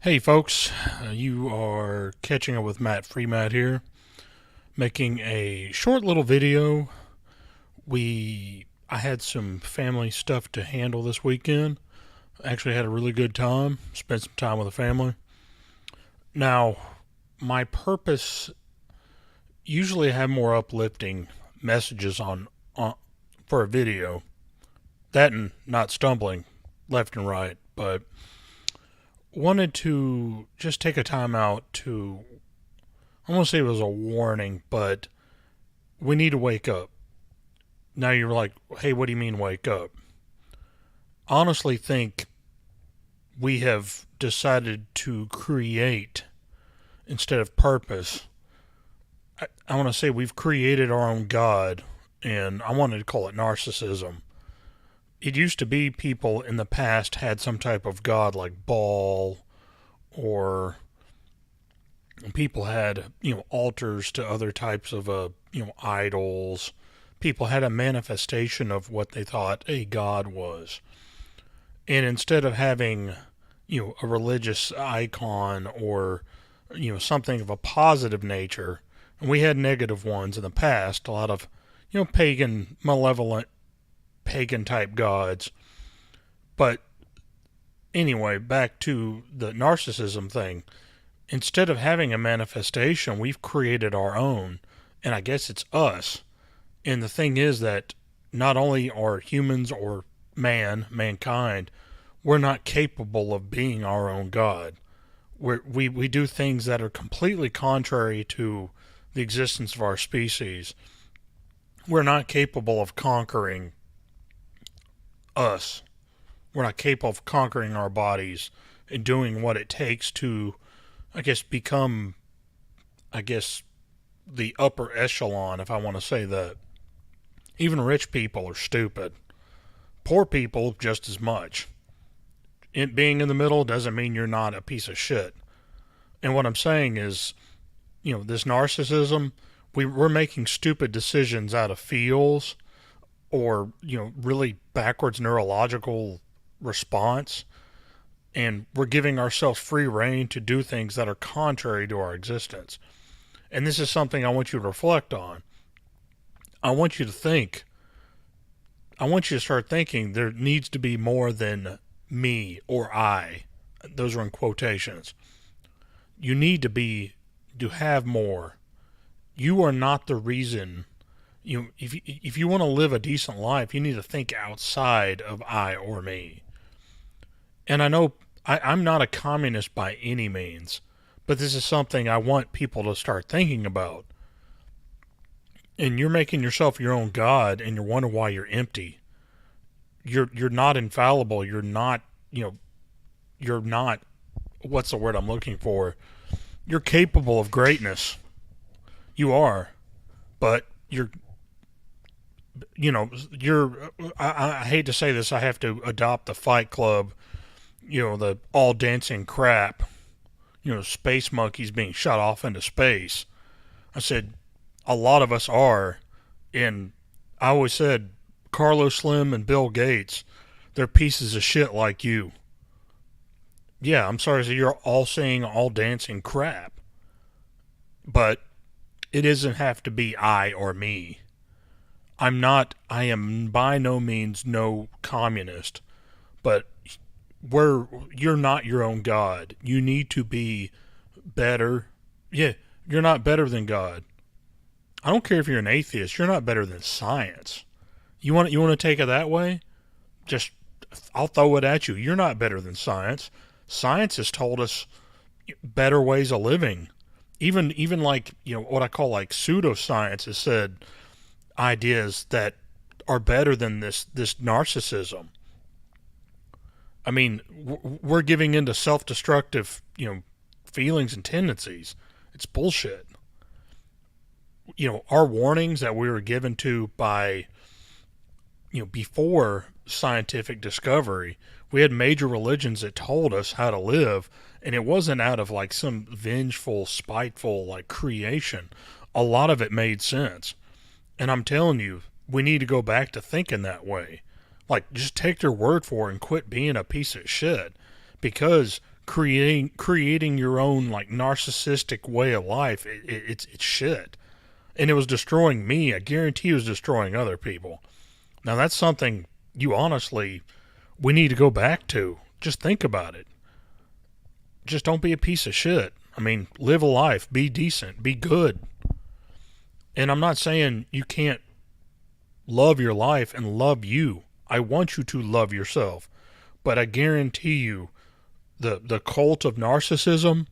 Hey folks, you are catching up with Matt Freemat here, making a short little video. I had some family stuff to handle this weekend. Actually had a really good time, spent some time with the family. Now, my purpose usually I have more uplifting messages on for a video. That and not stumbling left and right, but wanted to just take a time out to I won't say it was a warning, but we need to wake up. Now you're like, hey, what do you mean wake up? Honestly, think we have decided to create instead of purpose. I want to say we've created our own God, and I wanted to call it narcissism. It used to be people in the past had some type of God like Baal, or people had, altars to other types of, idols. People had a manifestation of what they thought a God was. And instead of having, a religious icon or, something of a positive nature, and we had negative ones in the past, a lot of, pagan, malevolent, pagan type gods. But anyway, back to the narcissism thing. Instead of having a manifestation, we've created our own. And I guess it's us. And the thing is that not only are humans or mankind, we're not capable of being our own God. We do things that are completely contrary to the existence of our species. We're not capable of conquering us. We're not capable of conquering our bodies and doing what it takes to, become, the upper echelon, if I want to say that. Even rich people are stupid. Poor people, just as much. It being in the middle doesn't mean you're not a piece of shit. And what I'm saying is, this narcissism, we're making stupid decisions out of feels or, really backwards neurological response. And we're giving ourselves free rein to do things that are contrary to our existence. And this is something I want you to reflect on. I want you to think. I want you to start thinking there needs to be more than me or I. Those are in quotations. You need to have more. You are not the reason. If you want to live a decent life, you need to think outside of I or me. And I know I'm not a communist by any means, but this is something I want people to start thinking about. And you're making yourself your own God, and you're wondering why you're empty. You're not infallible. You're not, you're not, what's the word I'm looking for? You're capable of greatness. You are. But I hate to say this, I have to adopt the Fight Club, the all dancing crap, space monkeys being shot off into space. I said, a lot of us are. And I always said, Carlos Slim and Bill Gates, they're pieces of shit like you. Yeah, I'm sorry, so you're all saying all dancing crap. But it doesn't have to be I or me. I am by no means no communist, but you're not your own God. You need to be better. Yeah, you're not better than God. I don't care if you're an atheist. You're not better than science. You want to take it that way? Just I'll throw it at you. You're not better than science. Science has told us better ways of living. Even like, what I call like pseudoscience has said ideas that are better than this narcissism. I mean, we're giving into self-destructive, feelings and tendencies. It's bullshit. Our warnings that we were given to by, before scientific discovery, we had major religions that told us how to live, and it wasn't out of like some vengeful, spiteful like creation. A lot of it made sense. And I'm telling you, we need to go back to thinking that way. Like, just take their word for it and quit being a piece of shit. Because creating your own like narcissistic way of life. It's shit, and it was destroying me. I guarantee it was destroying other people. Now that's something you honestly we need to go back to. Just think about it. Just don't be a piece of shit. I mean, live a life, be decent, be good. And I'm not saying you can't love your life and love you. I want you to love yourself. But I guarantee you, the cult of narcissism,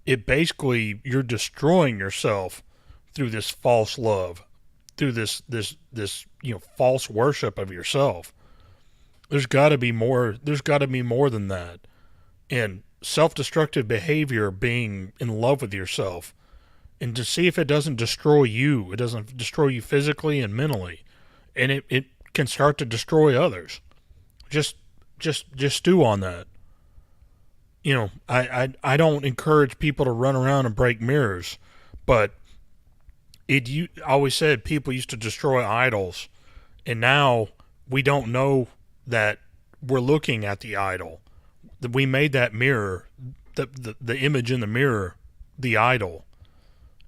it basically, you're destroying yourself through this false love, through this false worship of yourself. There's got to be more. There's got to be more than that. And self-destructive behavior, being in love with yourself, and to see if it doesn't destroy you. It doesn't destroy you physically and mentally, and it can start to destroy others. Just stew on that. I don't encourage people to run around and break mirrors, but I always said people used to destroy idols, and now we don't know that we're looking at the idol. That we made that mirror, the image in the mirror, the idol.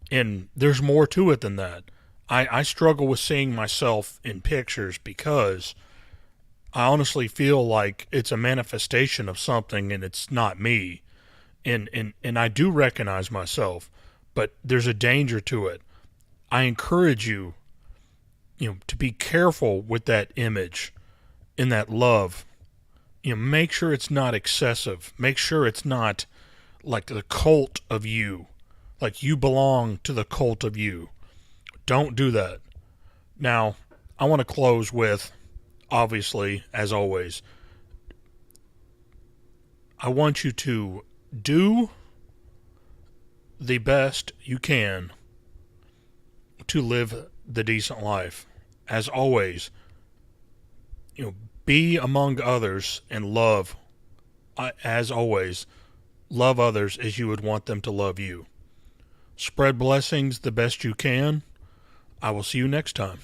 And there's more to it than that. I struggle with seeing myself in pictures because I honestly feel like it's a manifestation of something and it's not me. And I do recognize myself, but there's a danger to it. I encourage you, to be careful with that image and that love. Make sure it's not excessive. Make sure it's not like the cult of you. Like you belong to the cult of you. Don't do that. Now, I want to close with, obviously, as always, I want you to do the best you can to live the decent life. As always, be among others and love. As always, love others as you would want them to love you. Spread blessings the best you can. I will see you next time.